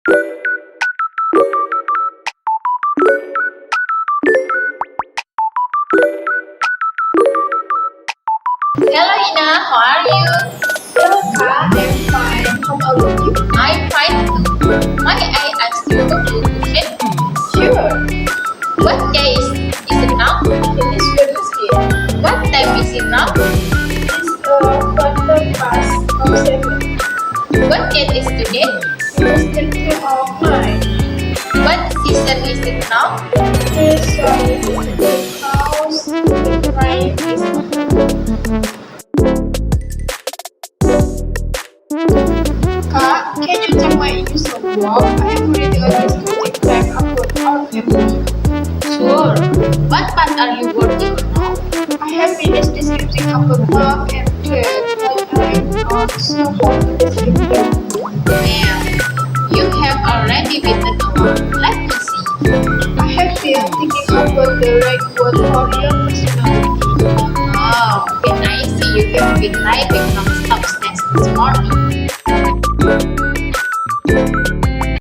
Hello Ina, how are you? Hello Kak, I'm fine. How about you? I'm fine too. May I ask you a few questions? Sure. What day is it now? It is Wednesday. What time is it now? It is quarter past of 7. What date is today? It is 13th of May. What season is it now? It is because the rain is Kak, can you check my use of work? I am ready on this project time upload all every. Sure. What part are you working on now? I have finished descriptive upload work and thread, but I'm not so how to describe them. Well, you have already written a one. Let me see. I have been thinking about the right word for your personal